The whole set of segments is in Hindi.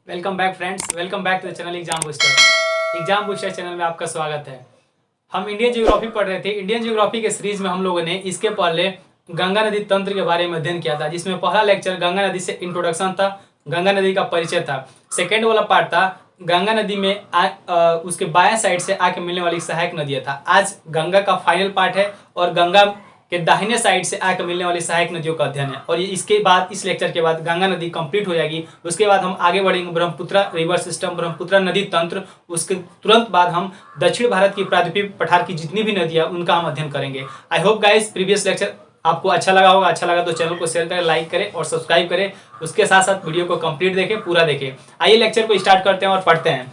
Welcome back friends, welcome back to the channel exam booster. Exam booster channel में आपका स्वागत है। हम इंडियन ज्योग्राफी पढ़ रहे थे। इंडियन ज्योग्राफी के सीरीज में हम लोगों ने इसके पहले गंगा नदी तंत्र के बारे में अध्ययन किया था, जिसमें पहला लेक्चर गंगा नदी से इंट्रोडक्शन था, गंगा नदी का परिचय था। सेकेंड वाला पार्ट था गंगा नदी में उसके बाएं साइड से आके मिलने वाली सहायक नदियां था। आज गंगा का फाइनल पार्ट है और गंगा के दाहिने साइड से आकर मिलने वाली सहायक नदियों का अध्ययन है। और ये इसके बाद, इस लेक्चर के बाद गंगा नदी कंप्लीट हो जाएगी। उसके बाद हम आगे बढ़ेंगे ब्रह्मपुत्र रिवर सिस्टम, ब्रह्मपुत्र नदी तंत्र। उसके तुरंत बाद हम दक्षिण भारत की प्रायद्वीपीय पठार की जितनी भी नदियां उनका हम अध्ययन करेंगे। I hope guys previous lecture आपको अच्छा लगा होगा। अच्छा लगा तो चैनल को शेयर करें, लाइक करें और सब्सक्राइब करें। उसके साथ साथ वीडियो को कंप्लीट देखें, पूरा देखें। आइए लेक्चर को स्टार्ट करते हैं और पढ़ते हैं।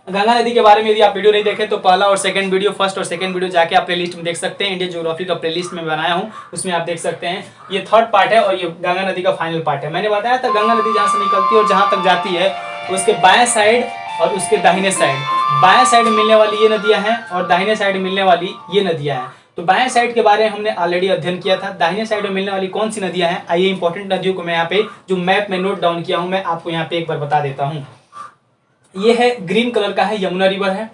गंगा नदी के बारे में यदि आप वीडियो नहीं देखें तो पहला और सेकंड वीडियो, फर्स्ट और सेकंड वीडियो जाके आप प्लेलिस्ट में देख सकते हैं। इंडियन ज्योग्राफी का प्लेलिस्ट में बनाया हूं, उसमें आप देख सकते हैं। ये थर्ड पार्ट है और ये गंगा नदी का फाइनल पार्ट है। मैंने बताया था गंगा नदी जहां से निकलती है और जहां तक जाती है उसके बाएं साइड और उसके दाहिने साइड, बाएं साइड में मिलने वाली ये नदियां हैं और दाहिने साइड में मिलने वाली ये नदियां हैं। तो बाएं साइड के बारे में हमने ऑलरेडी अध्ययन किया था। दाहिने साइड में मिलने वाली कौन सी नदियां हैं, आइए इंपॉर्टेंट नदियों को मैं यहाँ पे जो मैप में नोट डाउन किया हूं मैं आपको यहाँ पे एक बार बता देता हूँ। ये है ग्रीन कलर का है यमुना रिवर है,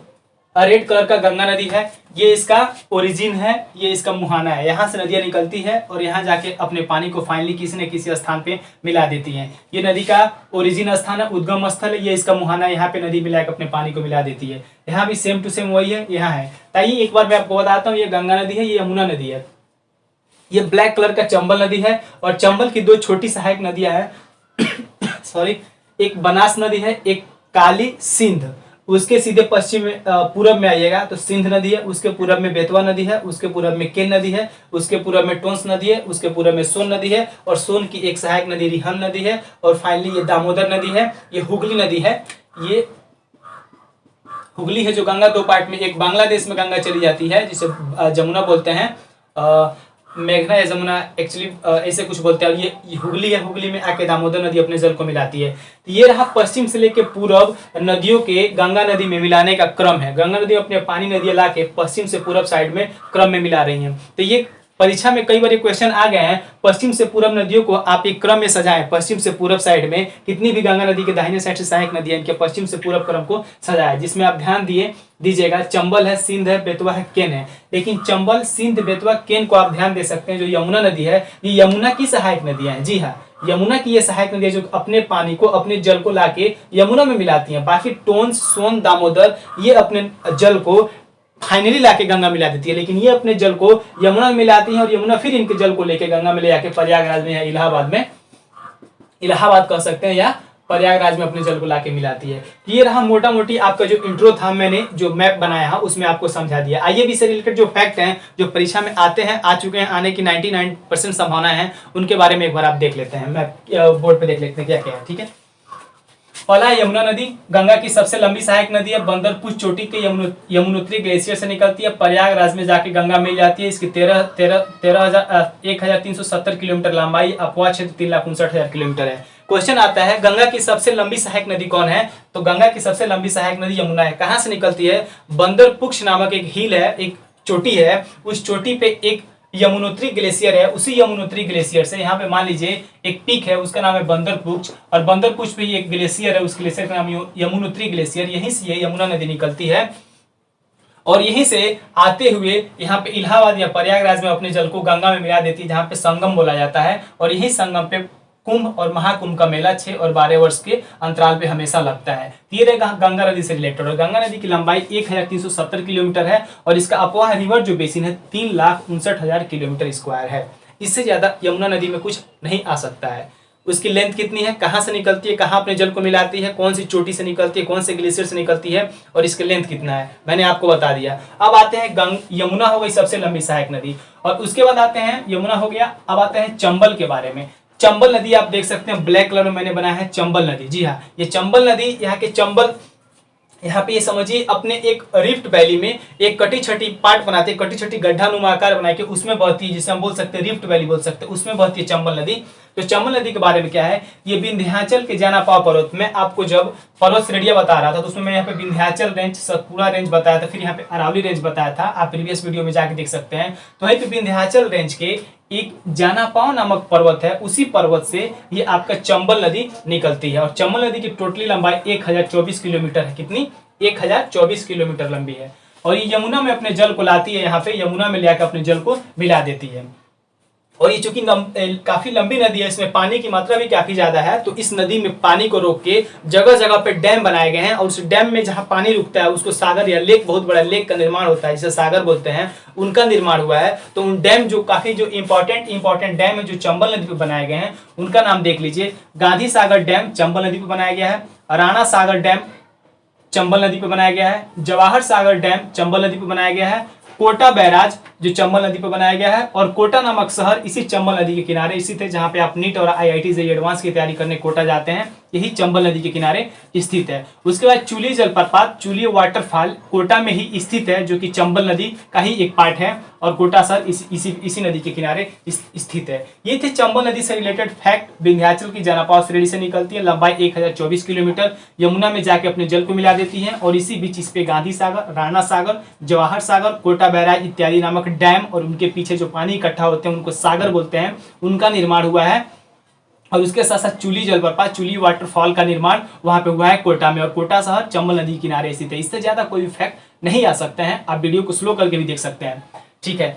रेड कलर का गंगा नदी है। ये इसका ओरिजिन है, ये इसका मुहाना है। यहाँ से नदियाँ निकलती है और यहाँ जाके अपने पानी को फाइनली किसी न किसी स्थान पे मिला देती हैं। ये नदी का ओरिजिन स्थान है, उद्गम स्थल है। ये इसका मुहाना है, यहाँ पे नदी मिला के अपने पानी को मिला देती है। यहाँ भी सेम टू सेम वही है, यहाँ है। ताकि एक बार मैं आपको बताता हूँ, ये गंगा नदी है, ये यमुना नदी है। ये ब्लैक कलर का चंबल नदी है और चंबल की दो छोटी सहायक नदियां हैं सॉरी, एक बनास नदी है, एक काली सिंध। उसके सीधे पश्चिम में पूरब में आइएगा तो सिंध नदी है, उसके पूरब में बेतवा नदी है, उसके पूरब में केन नदी है, उसके पूरब में टोंस नदी है, उसके पूरब में सोन नदी है और सोन की एक सहायक नदी रिहन नदी है। और फाइनली ये दामोदर नदी है, ये हुगली नदी है। ये हुगली है जो गंगा दो पार्ट में, एक बांग्लादेश में गंगा चली जाती है जिसे जमुना बोलते हैं, मेघना या जमुना एक्चुअली ऐसे कुछ बोलते हैं। ये हुगली है, हुगली में आके दामोदर नदी अपने जल को मिलाती है। तो ये रहा पश्चिम से लेके पूरब नदियों के गंगा नदी में मिलाने का क्रम है। गंगा नदी अपने पानी नदियां लाके पश्चिम से पूरब साइड में क्रम में मिला रही हैं। तो ये परीक्षा में कई बार ये क्वेश्चन आ गए हैं, पश्चिम से पूरब नदियों को आप एक क्रम में सजाएं। पश्चिम से पूरब साइड में कितनी भी गंगा नदी के दाहिने साइड से सहायक नदियां, इनके पश्चिम से पूरब क्रम को सजाएं, जिसमें आप ध्यान दीजिएगा। चंबल है, सिंध है, बेतवा है, केन है। लेकिन चंबल, सिंध, बेतवा, केन को आप ध्यान दे सकते हैं। जो यमुना नदी है, ये यमुना की सहायक नदियां हैं। जी हाँ, यमुना की ये सहायक नदियां जो अपने पानी को, अपने जल को लाके यमुना में मिलाती हैं। बाकी टोंस, सोन, दामोदर ये अपने जल को फाइनली लाके गंगा मिला देती है, लेकिन ये अपने जल को यमुना में मिलाती है और यमुना फिर इनके जल को लेके गंगा में ले जाके प्रयागराज में या इलाहाबाद कह सकते हैं, या प्रयागराज में अपने जल को लाके मिलाती है। ये रहा मोटा मोटी आपका जो इंट्रो था, मैंने जो मैप बनाया है उसमें आपको समझा दिया। आइए भी से रिलेटेड जो फैक्ट हैं जो परीक्षा में आते हैं, आ चुके हैं, आने की 99% संभावना है, उनके बारे में एक बार आप देख लेते हैं। मैप बोर्ड पे देख लेते हैं क्या क्या है। ठीक है, पहला है यमुना नदी, गंगा की सबसे लंबी सहायक नदी है। बंदरपुर चोटी के यमुनोत्री ग्लेशियर से निकलती है, प्रयागराज में जाके गंगा मिल जाती है। इसकी 13,370 किलोमीटर लंबाई, अपवाह क्षेत्र 3,59,000 किलोमीटर है। क्वेश्चन आता है गंगा की सबसे लंबी सहायक नदी कौन है, तो गंगा की सबसे लंबी सहायक नदी यमुना है। कहां से निकलती है, बंदरपुक्ष नामक एक हिल है, एक चोटी है, उस चोटी पे एक यमुनोत्री ग्लेशियर है। उसी यमुनोत्री ग्लेशियर से यहाँ पे मान लीजिए एक पीक है, उसका नाम है बंदरपुक्ष, और बंदरपुक्ष पे ही एक ग्लेशियर है, उस ग्लेशियर का नाम यमुनोत्री ग्लेशियर। यहीं से ये यमुना नदी निकलती है और यहीं से आते हुए यहाँ पे इलाहाबाद या प्रयागराज में अपने जल को गंगा में मिला देती है, जहाँ पे संगम बोला जाता है। और यही संगम पे कुंभ और महाकुंभ का मेला 6 और 12 वर्ष के अंतराल पे हमेशा लगता है। ये रहेगा गंगा नदी से रिलेटेड। और गंगा नदी की लंबाई 1370 किलोमीटर है और इसका अपवाह रिवर जो बेसिन है 3,59,000 किलोमीटर स्क्वायर है। इससे ज्यादा यमुना नदी में कुछ नहीं आ सकता है। उसकी लेंथ कितनी है, कहाँ से निकलती है, कहाँ अपने जल को मिलाती है, कौन सी चोटी से निकलती है, कौन से ग्लेशियर से निकलती है और इसकी लेंथ कितना है, मैंने आपको बता दिया। अब आते हैं यमुना हो गई सबसे लंबी सहायक नदी, और उसके बाद आते हैं यमुना हो गया। अब आते हैं चंबल के बारे में। चंबल नदी आप देख सकते हैं, ब्लैक कलर में मैंने बनाया है चंबल नदी। जी हाँ, ये चंबल नदी, यहाँ के चंबल यहाँ पे ये समझिए अपने एक रिफ्ट वैली में एक कटी छटी पार्ट बनाते हैं, कटी छटी गड्ढा नुमा आकार बना के उसमें बहती है, जिसे हम बोल सकते हैं रिफ्ट वैली बोल सकते हैं, उसमें बहती है चंबल नदी। तो चंबल नदी के बारे में क्या है, ये विंध्याचल के जानापाव पर्वत में आपको जब पर्वत श्रेणियां बता रहा था तो उसमें मैं यहाँ पे विंध्याचल रेंज, सतपुड़ा रेंज बताया था, फिर यहाँ पे अरावली रेंज बताया था, आप प्रीवियस वीडियो में जाके देख सकते हैं। तो वहीं पे विंध्याचल रेंज के एक जानापाव नामक पर्वत है, उसी पर्वत से ये आपका चंबल नदी निकलती है। और चंबल नदी की टोटली लंबाई 1024 किलोमीटर है। कितनी? 1024 किलोमीटर लंबी है। और ये यमुना में अपने जल को लाती है, यहाँ पे यमुना में लाकर अपने जल को मिला देती है। और ये चूंकि काफी लंबी नदी है, इसमें पानी की मात्रा भी काफी ज्यादा है, तो इस नदी में पानी को रोक के जगह जगह पे डैम बनाए गए हैं। और उस डैम में जहां पानी रुकता है उसको सागर या लेक, बहुत बड़ा लेक का निर्माण होता है जिसे सागर बोलते हैं, उनका निर्माण हुआ है। तो उन डैम जो काफी जो इंपॉर्टेंट डैम है जो चंबल नदी पे बनाए गए हैं, उनका नाम देख लीजिए। गांधी सागर डैम चंबल नदी पे बनाया गया है, राणा सागर डैम चंबल नदी पे बनाया गया है, जवाहर सागर डैम चंबल नदी पे बनाया गया है, कोटा बैराज जो चंबल नदी पर बनाया गया है, और कोटा नामक शहर इसी चंबल नदी के किनारे स्थित है। जहां पे आप नीट और आईआईटी से एडवांस की तैयारी करने कोटा जाते हैं, यही चंबल नदी के किनारे स्थित है। उसके बाद चुली जलप्रपात, चुली वाटरफॉल कोटा में ही स्थित है, जो कि चंबल नदी का ही एक पार्ट है, और कोटा शहर इसी नदी के किनारे स्थित है। ये थे चंबल नदी से रिलेटेड फैक्ट। विंध्याचल की जानापाव श्रेणी से निकलती है, लंबाई 1024 किलोमीटर, यमुना में जाके अपने जल को मिला देती है, और इसी बीच इस पे गांधी सागर, राणा सागर, जवाहर सागर, कोटा बैराज इत्यादि नामक डैम और उनके पीछे जो पानी इकट्ठा होते हैं उनको सागर बोलते हैं, उनका निर्माण हुआ है। और उसके साथ साथ चुली जलप्रपात, चुली वाटरफॉल का निर्माण वहां पे हुआ है कोटा में, और कोटा शहर चंबल नदी किनारे स्थित है। इससे ज्यादा कोई भी फैक्ट नहीं आ सकते हैं, आप वीडियो को स्लो करके भी देख सकते हैं। ठीक है,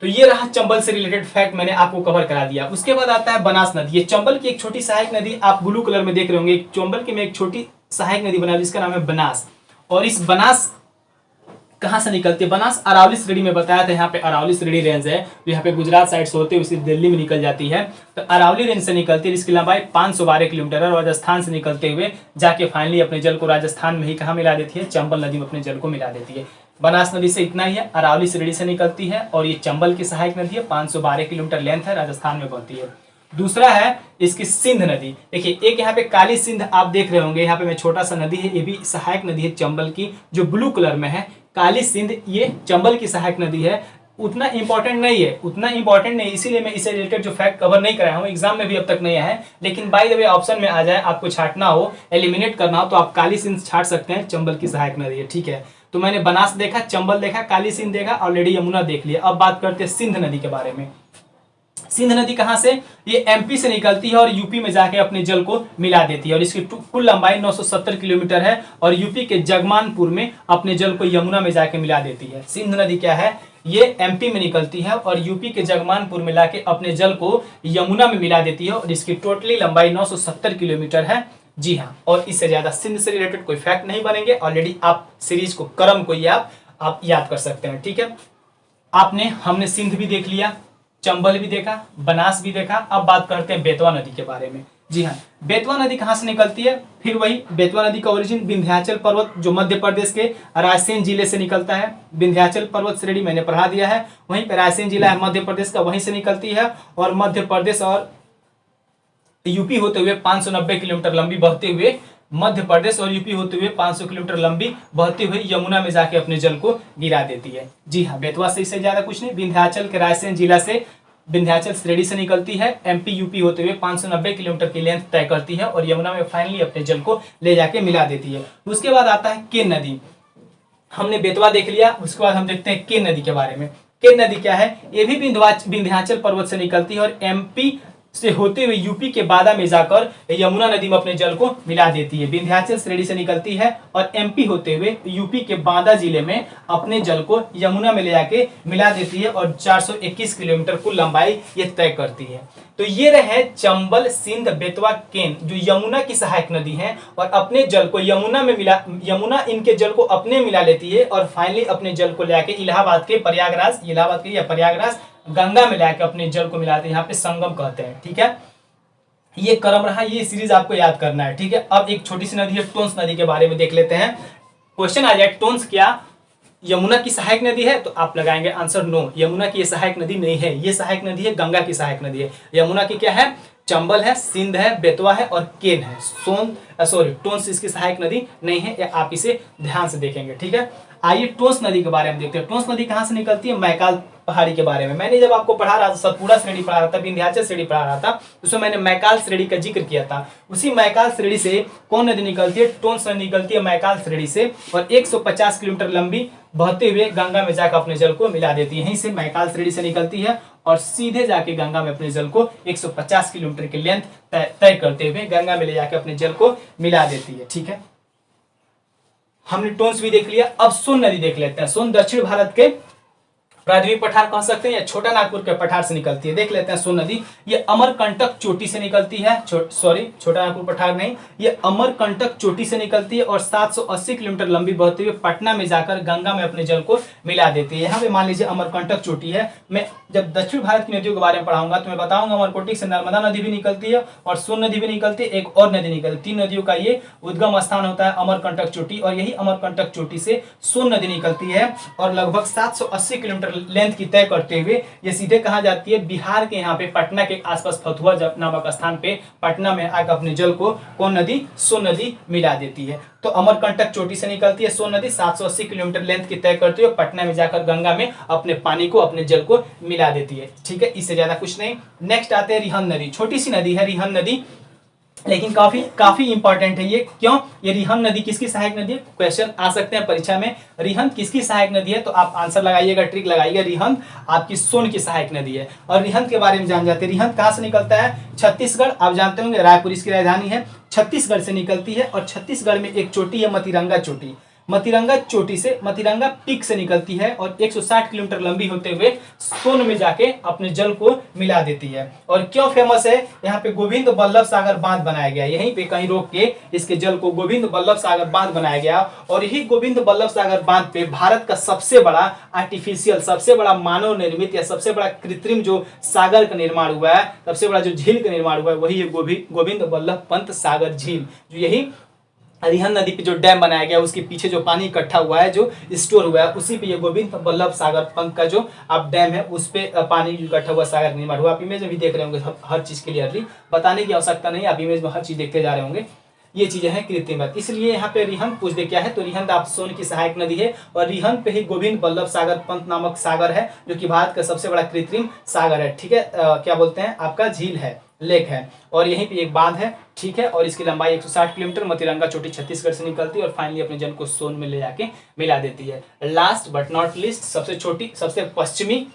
तो ये रहा चंबल से रिलेटेड फैक्ट, मैंने आपको कवर करा दिया। उसके बाद आता है बनास नदी। ये चंबल की एक छोटी सहायक नदी, आप ब्लू कलर में देख रहे होंगे, चंबल की में एक छोटी सहायक नदी बना जिसका नाम है बनास। और इस बनास कहां से निकलती है? बनास अरावली श्रेणी में बताया था, यहाँ पे अरावली श्रेणी रेंज है जो यहाँ पे गुजरात साइड से होते हुए उसी दिल्ली में निकल जाती है। तो अरावली रेंज से निकलती है, इसकी लंबाई 512 किलोमीटर है। राजस्थान से निकलते हुए जाके फाइनली अपने जल को राजस्थान में ही कहाँ मिला देती है? चंबल नदी में अपने जल को मिला देती है। बनास नदी से इतना ही है, अरावली श्रेणी से निकलती है, और ये चंबल की सहायक नदी है, 512 किलोमीटर लेंथ है, राजस्थान में बहती है। दूसरा है इसकी सिंध नदी। देखिए एक यहाँ पे काली सिंध आप देख रहे होंगे, यहाँ पे मैं छोटा सा नदी है, ये भी सहायक नदी है चंबल की, जो ब्लू कलर में है। काली सिंध ये चंबल की सहायक नदी है, उतना इंपॉर्टेंट नहीं, इसीलिए मैं इसे रिलेटेड जो फैक्ट कवर नहीं कराया हूँ, एग्जाम में भी अब तक नहीं आया है। लेकिन बाय द वे ऑप्शन में आ जाए, आपको छाटना हो, एलिमिनेट करना हो, तो आप काली सिंध छाट सकते हैं, चंबल की सहायक नदी है। ठीक है, तो मैंने बनास देखा, चंबल देखा, काली सिंध देखा, ऑलरेडी यमुना देख लिया। अब बात करते हैं सिंध नदी के बारे में। सिंध नदी कहां से? ये एमपी से निकलती है और यूपी में जाके अपने जल को मिला देती है, और इसकी कुल लंबाई 970 किलोमीटर है, और यूपी के जगमानपुर में अपने जल को यमुना में जाके मिला देती है। सिंध नदी क्या है? ये एमपी में निकलती है और यूपी के जगमानपुर में लाके अपने जल को यमुना में मिला देती है, और इसकी टोटली लंबाई 970 किलोमीटर है। जी हाँ, और इससे ज्यादा सिंध से रिलेटेड कोई फैक्ट नहीं बनेंगे, ऑलरेडी आप सीरीज को क्रम को आप याद कर सकते हैं। ठीक है, हमने सिंध भी देख लिया, चंबल भी देखा, बनास भी देखा। अब बात करते हैं बेतवा नदी के बारे में। जी हाँ, बेतवा नदी कहां से निकलती है? फिर वही बेतवा नदी का ओरिजिन विंध्याचल पर्वत जो मध्य प्रदेश के रायसेन जिले से निकलता है। विंध्याचल पर्वत श्रेणी मैंने पढ़ा दिया है, वहीं पे रायसेन जिला है मध्य प्रदेश का, वहीं से निकलती है, और मध्य प्रदेश और यूपी होते हुए 590 किलोमीटर लंबी बहते हुए, मध्य प्रदेश और यूपी होते हुए 500 किलोमीटर लंबी बहती हुई यमुना में जाके अपने जल को गिरा देती है। जी हाँ, बेतवा से इससे ज्यादा कुछ नहीं। विंध्याचल के रायसेन जिला से विंध्याचल श्रेणी से निकलती है, एमपी यूपी होते हुए 590 किलोमीटर की लेंथ तय करती है, और यमुना में फाइनली अपने जल को ले जाके मिला देती है। उसके बाद आता है केन नदी। हमने बेतवा देख लिया, उसके बाद हम देखते हैं केन नदी के बारे में। केन नदी क्या है? ये भी विंध्याचल पर्वत से निकलती है, और एमपी से होते हुए यूपी के बादा में जाकर यमुना नदी में अपने जल को मिला देती है। विंध्याचल श्रेणी से निकलती है और एमपी होते हुए यूपी के बांदा जिले में अपने जल को यमुना में ले जाके मिला देती है, और 421 किलोमीटर कुल लंबाई ये तय करती है। तो ये रहे चंबल, सिंध, बेतवा, केन जो यमुना की सहायक नदी है, और अपने जल को यमुना इनके जल को अपने मिला लेती है, और फाइनली अपने जल को लेके इलाहाबाद के प्रयागराज गंगा में लाके अपने जल को मिलाते हैं। यहाँ पे संगम कहते हैं। ठीक है, ये क्रम रहा, ये सीरीज आपको याद करना है। ठीक है, अब एक छोटी सी नदी है टोंस नदी के बारे में देख लेते हैं। क्वेश्चन आ जाए टोंस क्या यमुना की सहायक नदी है? तो आप लगाएंगे आंसर नो, यमुना की ये सहायक नदी नहीं है, ये सहायक नदी है, गंगा की सहायक नदी है। यमुना की क्या है? चंबल है, सिंध है, बेतवा है और केन है। टोंस इसकी सहायक नदी नहीं है, ये आप इसे ध्यान से देखेंगे, ठीक है। आइए टोंस नदी के बारे में देखते हैं। टोंस नदी कहाँ से निकलती है? मैकाल पहाड़ी के बारे में मैंने जब आपको पढ़ा रहा था, सतपुड़ा श्रेणी पढ़ा रहा था, विंध्याचल श्रेणी पढ़ा रहा था, उसमें मैंने मैकाल श्रेणी का जिक्र किया था। उसी मैकाल श्रेणी से कौन नदी निकलती है? टोंस नदी निकलती है मैकाल श्रेणी से, और 150 किलोमीटर लंबी बहते हुए गंगा में जाकर अपने जल को मिला देती है। यहीं से मैकाल श्रेणी से निकलती है और सीधे जाके गंगा में अपने जल को 150 किलोमीटर की लेंथ तय करते हुए गंगा में ले जाके अपने जल को मिला देती है, ठीक है। हमने टोंस भी देख लिया, अब सोन नदी देख लेते हैं। सोन दक्षिण भारत के प्राथमिक पठार कह सकते हैं या छोटा नागपुर के पठार से निकलती है। देख लेते हैं सोन नदी, ये अमरकंटक चोटी से निकलती है। छोटा नागपुर पठार नहीं, ये अमरकंटक चोटी से निकलती है और 780 किलोमीटर लंबी बहते हुए पटना में जाकर गंगा में अपने जल को मिला देती है। यहाँ पे मान लीजिए अमरकंटक चोटी है। मैं जब दक्षिण भारत की नदियों के बारे में पढ़ाऊंगा तो मैं बताऊंगा अमरकोटक से नर्मदा नदी भी निकलती है और सोन नदी भी निकलती है, एक और नदी निकलती है। 3 नदियों का ये उद्गम स्थान होता है अमरकंटक चोटी, और यही अमरकंटक चोटी से सोन नदी निकलती है और लगभग 780 किलोमीटर लेंथ की तय करते हुए ये सीधे कहा जाती है बिहार के यहाँ पे पटना के आसपास फतुहा नामक स्थान पे पटना में आकर अपने जल को कौन नदी? सोन नदी मिला देती है। तो अमरकंटक चोटी से निकलती है सोन नदी, 780 किलोमीटर लेंथ की तय करते हुए पटना में जाकर गंगा में अपने पानी को, अपने जल को मिला देती है, ठीक है। इससे ज्यादा कुछ नहीं। नेक्स्ट आते हैं रिहंद नदी। छोटी सी नदी है रिहंद नदी, लेकिन काफी इंपॉर्टेंट है ये। क्यों? ये रिहंद नदी किसकी सहायक नदी है? क्वेश्चन आ सकते हैं परीक्षा में, रिहंद किसकी सहायक नदी है? तो आप आंसर लगाइएगा, ट्रिक लगाइएगा, रिहंद आपकी सोन की सहायक नदी है। और रिहंद के बारे में जान जाते हैं। रिहंद कहाँ से निकलता है? छत्तीसगढ़, आप जानते होंगे रायपुर इसकी राजधानी है, छत्तीसगढ़ से निकलती है। और छत्तीसगढ़ में एक चोटी है मतिरंगा चोटी, मतिरंगा चोटी से, मतिरंगा पीक से निकलती है और 160 किलोमीटर लंबी होते हुए सोन में जाके अपने जल को मिला देती है। और क्यों फेमस है? यहाँ पे गोविंद बल्लभ सागर बांध बनाया गया, यहीं पे कहीं रोक के इसके जल को गोविंद बल्लभ सागर बांध बनाया गया। और यही गोविंद बल्लभ सागर बांध पे भारत का सबसे बड़ा आर्टिफिशियल, सबसे बड़ा मानव निर्मित या सबसे बड़ा कृत्रिम जो सागर का निर्माण हुआ है, सबसे बड़ा जो झील का निर्माण हुआ है, वही है गोविंद बल्लभ पंत सागर झील, जो यही रिहंद नदी पे जो डैम बनाया गया उसके पीछे जो पानी इकट्ठा हुआ है, जो स्टोर हुआ है, उसी पे ये गोविंद बल्लभ सागर पंत का जो आप डैम है उस पे पानी इकट्ठा हुआ सागर निर्माण हुआ। आप इमेज में भी देख रहे होंगे, हर चीज क्लियरली बताने की आवश्यकता नहीं, आप इमेज में हर चीज देखते जा रहे होंगे। ये चीजें हैं कृत्रिम, इसलिए यहाँ पे रिहंद पूछ दे क्या है, तो रिहंद आप सोन की सहायक नदी है और रिहंद पे ही गोविंद बल्लभ सागर पंत नामक सागर है, जो कि भारत का सबसे बड़ा कृत्रिम सागर है, ठीक है। क्या बोलते हैं आपका झील है, लेक है, और यहीं पे एक बांध है, ठीक है। और इसकी लंबाई 160 किलोमीटर, मतिरंगा चोटी छत्तीसगढ़ से निकलती है और फाइनली अपने जल को सोन में ले जाके मिला देती है। लास्ट बट नॉट लिस्ट, सबसे छोटी, सबसे पश्चिमी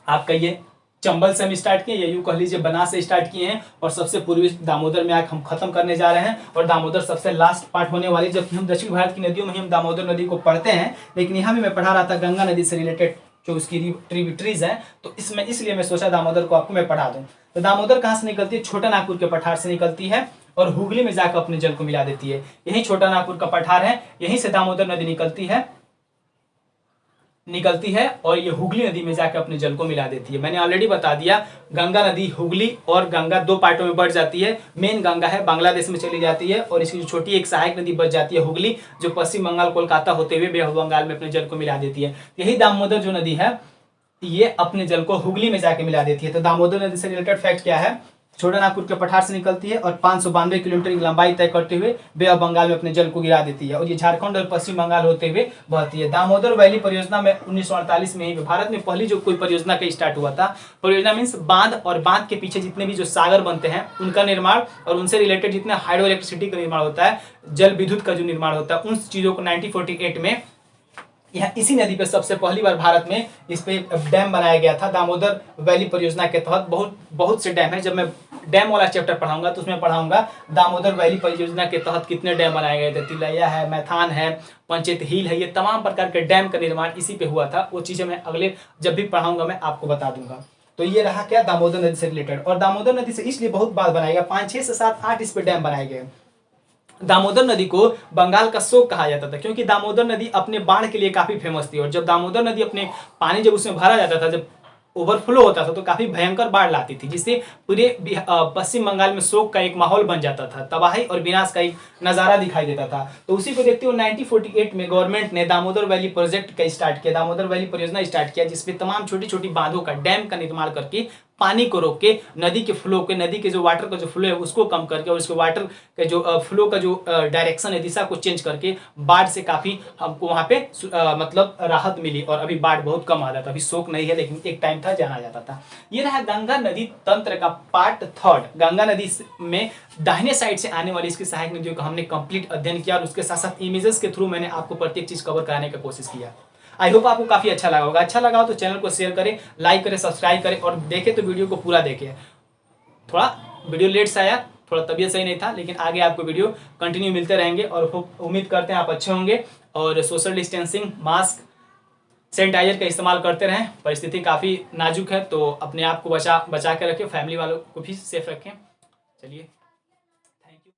आपका ये चंबल से हम स्टार्ट किए, या यूं कह लीजिए बनास से स्टार्ट किए हैं, और सबसे पूर्वी दामोदर में आकर हम खत्म करने जा रहे हैं। और दामोदर सबसे लास्ट पार्ट होने वाली, जबकि हम दक्षिण भारत की नदियों में हम दामोदर नदी को पढ़ते हैं, लेकिन यहाँ भी मैं पढ़ा रहा था गंगा नदी से रिलेटेड जो उसकी ट्रिब्यूटरीज हैं, तो इसमें इसलिए मैं सोचा दामोदर को आपको मैं पढ़ा दूं। तो दामोदर कहाँ से निकलती है? छोटा नागपुर के पठार से निकलती है और हुगली में जाकर अपने जल को मिला देती है। यही छोटा नागपुर का पठार है, यहीं से दामोदर नदी निकलती है और ये हुगली नदी में जाकर अपने जल को मिला देती है। मैंने ऑलरेडी बता दिया, गंगा नदी, हुगली और गंगा 2 पार्टों में बढ़ जाती है। मेन गंगा है बांग्लादेश में चली जाती है, और इसकी जो छोटी एक सहायक नदी बच जाती है हुगली, जो पश्चिम बंगाल कोलकाता होते हुए बे ऑफ बंगाल में अपने जल को मिला देती है। यही दामोदर जो नदी है ये अपने जल को हुगली में जाके मिला देती है। तो दामोदर नदी से रिलेटेड फैक्ट क्या है? छोटा नागपुर के पठार से निकलती है और 592 किलोमीटर की लंबाई तय करते हुए बे ऑफ बंगाल में अपने जल को गिरा देती है, और ये झारखंड और पश्चिम बंगाल होते हुए बहती है। दामोदर वैली परियोजना में 1948 में ही भारत में पहली जो कोई परियोजना का स्टार्ट हुआ था। परियोजना मीन्स बांध, और बांध के पीछे जितने भी जो सागर बनते हैं उनका निर्माण, और उनसे रिलेटेड जितने हाइड्रो इलेक्ट्रिसिटी का निर्माण होता है, जल विद्युत का जो निर्माण होता है, उन चीजों को 1948 में यहाँ इसी नदी पे सबसे पहली बार भारत में इस पे डैम बनाया गया था। दामोदर वैली परियोजना के तहत बहुत से डैम है। जब मैं डैम वाला चैप्टर पढ़ाऊंगा तो उसमें पढ़ाऊंगा दामोदर वैली परियोजना के तहत कितने डैम बनाए गए थे। तिलैया है, मैथान है, पंचेत हिल है, ये तमाम प्रकार के डैम का निर्माण इसी पे हुआ था। वो चीजें मैं अगले जब भी पढ़ाऊंगा मैं आपको बता दूंगा। तो ये रहा क्या, दामोदर नदी से रिलेटेड। और दामोदर नदी से इसलिए बहुत बात बनाया गया, 5, 6 से 7, 8 इस पे डैम बनाए गए। दामोदर नदी को बंगाल का शोक कहा जाता था, क्योंकि दामोदर नदी अपने बाढ़ के लिए काफी फेमस थी। और जब दामोदर नदी अपने पानी जब उसमें भरा जाता था, जब ओवरफ्लो होता था, तो काफी भयंकर बाढ़ लाती थी, जिससे पूरे पश्चिम बंगाल में शोक का एक माहौल बन जाता था, तबाही और विनाश का एक नजारा दिखाई देता था। तो उसी को देखते हुए 1948 में गवर्नमेंट ने दामोदर वैली प्रोजेक्ट का स्टार्ट किया, दामोदर वैली परियोजना स्टार्ट किया, जिसमें तमाम छोटी छोटी बांधों का, डैम का निर्माण करके पानी को रोक के नदी के फ्लो के, नदी के जो वाटर का जो फ्लो है उसको कम करके, और उसके वाटर के जो फ्लो का जो डायरेक्शन है, दिशा को चेंज करके बाढ़ से काफ़ी हमको वहाँ पे मतलब राहत मिली। और अभी बाढ़ बहुत कम आ जाता, अभी शोक नहीं है, लेकिन एक टाइम था जाना जाता था। ये रहा गंगा नदी तंत्र का पार्ट 3। गंगा नदी में दाहिने साइड से आने वाली इसकी सहायक नदियों का हमने कंप्लीट अध्ययन किया, और उसके साथ साथ इमेजेस के थ्रू मैंने आपको प्रत्येक चीज कवर कराने की कोशिश किया। आई होप आपको काफी अच्छा लगा होगा। अच्छा लगा हो तो चैनल को शेयर करें, लाइक करें, सब्सक्राइब करें, और देखें तो वीडियो को पूरा देखें। थोड़ा वीडियो लेट से आया, थोड़ा तबीयत सही नहीं था, लेकिन आगे आपको वीडियो कंटिन्यू मिलते रहेंगे, और उम्मीद करते हैं आप अच्छे होंगे। और सोशल डिस्टेंसिंग, मास्क, सैनिटाइजर का इस्तेमाल करते रहें। परिस्थिति काफ़ी नाजुक है, तो अपने आप को बचा के रखें, फैमिली वालों को भी सेफ रखें। चलिए।